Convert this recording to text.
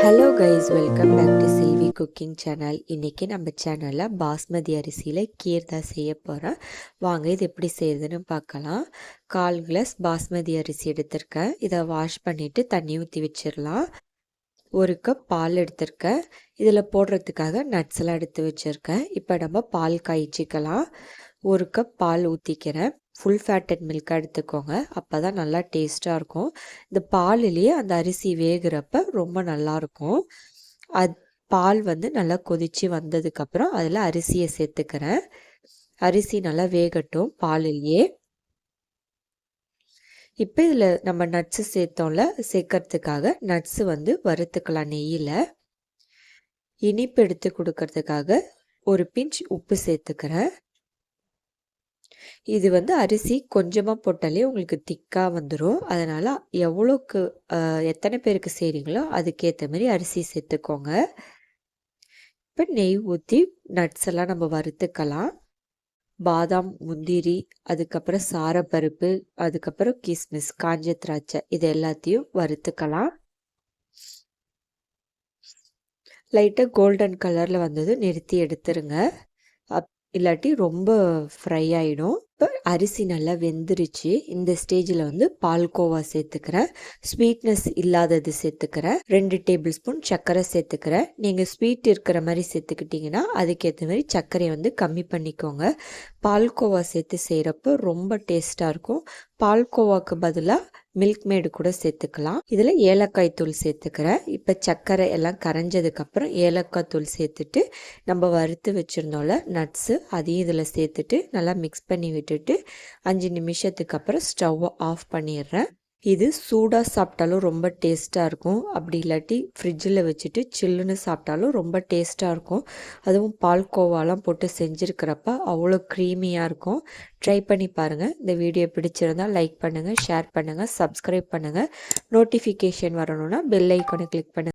Hello guys, welcome back to Selvi cooking channel. இன்றைக்கி நம்ம சேனலில் பாஸ்மதி அரிசியில் கீர் தான் செய்ய போகிறேன். வாங்க இது எப்படி செய்யுதுன்னு பார்க்கலாம். 1/4 கிளாஸ் பாஸ்மதி அரிசி எடுத்திருக்கேன். இதை வாஷ் பண்ணிவிட்டு தண்ணி ஊற்றி வச்சிடலாம். 1 கப் பால் எடுத்திருக்கேன். இதில் போடுறதுக்காக நட்ஸ் எல்லாம் எடுத்து வச்சுருக்கேன். இப்போ நம்ம பால் காய்ச்சிக்கலாம். 1 கப் பால் ஊற்றிக்கிறேன். ஃபுல் ஃபேட்டட் மில்காக எடுத்துக்கோங்க, அப்போ தான் நல்லா டேஸ்ட்டாக இருக்கும். இந்த பாலிலேயே அந்த அரிசி வேகிறப்ப ரொம்ப நல்லாயிருக்கும். பால் நல்லா கொதித்து வந்ததுக்கப்புறம் அதில் அரிசியை சேர்த்துக்கிறேன். அரிசி நல்லா வேகட்டும் பாலிலேயே. இப்போ இதில் நம்ம நட்ஸு சேர்க்கறதுக்காக நட்ஸு வறுத்துக்கலாம் நெய்யில். இனிப்பு எடுத்து கொடுக்கறதுக்காக 1 பிஞ்ச் உப்பு சேர்த்துக்கிறேன். இது அரிசி கொஞ்சமாக போட்டாலே உங்களுக்கு திக்காக வந்துடும். அதனால் எவ்வளோக்கு எத்தனை பேருக்கு செய்கிறீங்களோ அதுக்கேற்ற மாதிரி அரிசி சேர்த்துக்கோங்க. இப்போ நெய் ஊற்றி நட்ஸ் எல்லாம் நம்ம வறுத்துக்கலாம். பாதாம், முந்திரி, அதுக்கப்புறம் சாரப்பருப்பு, அதுக்கப்புறம் கிஸ்மிஸ், காஞ்ச திராட்சை, இது எல்லாத்தையும் வறுத்துக்கலாம். லைட்டாக கோல்டன் கலரில் வந்தது நிறுத்தி எடுத்துருங்க. இல்லாட்டி ரொம்ப ஃப்ரை ஆகிடும். இப்போ அரிசி நல்லா வெந்துருச்சு. இந்த ஸ்டேஜில் பால்கோவா சேர்த்துக்கிறேன். ஸ்வீட்னஸ் இல்லாதது சேர்த்துக்கிறேன். 2 டேபிள் ஸ்பூன் சர்க்கரை சேர்த்துக்கிறேன். நீங்கள் ஸ்வீட் இருக்கிற மாதிரி சேர்த்துக்கிட்டிங்கன்னா அதுக்கேற்ற மாதிரி சர்க்கரையை கம்மி பண்ணிக்கோங்க. பால்கோவா சேர்த்து செய்கிறப்போ ரொம்ப டேஸ்ட்டாக இருக்கும். பால்கோவாக்கு பதிலாக மில்க் மேடு கூட சேர்த்துக்கலாம். இதில் ஏலக்காய் தூள் சேர்த்துக்கிறேன். இப்போ சர்க்கரை எல்லாம் கரைஞ்சதுக்கப்புறம் ஏலக்காய் தூள் சேர்த்துட்டு நம்ம வறுத்து வச்சுருந்தோம்ல நட்ஸு, அதையும் இதில் சேர்த்துட்டு நல்லா மிக்ஸ் பண்ணி விட்டுட்டு 5 நிமிஷத்துக்கு அப்புறம் ஸ்டவ்வை ஆஃப் பண்ணிடுறேன். இது சூடாக சாப்பிட்டாலும் ரொம்ப டேஸ்ட்டாக இருக்கும். அப்படி இல்லாட்டி ஃப்ரிட்ஜில் வச்சுட்டு சில்லுன்னு சாப்பிட்டாலும் ரொம்ப டேஸ்ட்டாக இருக்கும். அதுவும் பால்கோவாலாம் போட்டு செஞ்சுருக்கிறப்ப அவ்வளோ க்ரீமியாக இருக்கும். ட்ரை பண்ணி பாருங்கள். இந்த வீடியோ பிடிச்சிருந்தால் லைக் பண்ணுங்கள், ஷேர் பண்ணுங்கள், சப்ஸ்கிரைப் பண்ணுங்கள். நோட்டிஃபிகேஷன் வரணும்னா பெல் ஐக்கானை கிளிக் பண்ணுங்கள்.